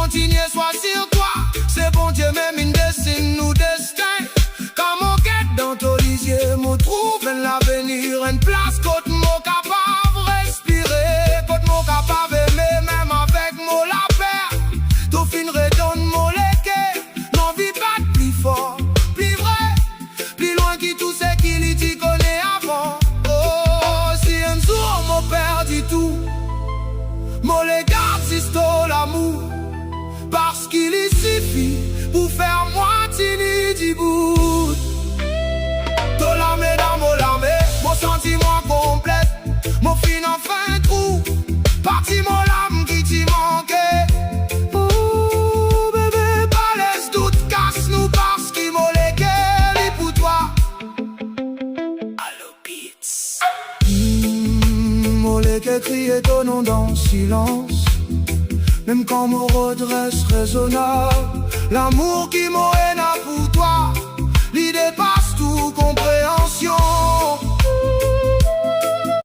continuer soit sur toi. C'est bon Dieu même une dessine nous destin. Quand mon quête dans ton lisier me trouve l'avenir, une place côte mon capable respirer, côte mon capable aimer même avec mon la paix. Tout fin redonne mon léqué, l'envie bat plus fort, plus vrai, plus loin qui tout ce qu'il dit connaît avant. Oh, si un jour mon père dit tout, mon les garde si c'est l'amour, parce qu'il y suffit pour faire moitié du bout. T'as l'armée dans mon armée, mon sentiment complète, mon fin enfin trou, parti mon âme qui t'y manquait. Oh bébé, pas laisse doute, casse-nous parce qu'il m'a légué pour toi. Allo Beats. Mon légué criait ton nom dans le silence, même quand mon redresse raisonnable, l'amour qui m'a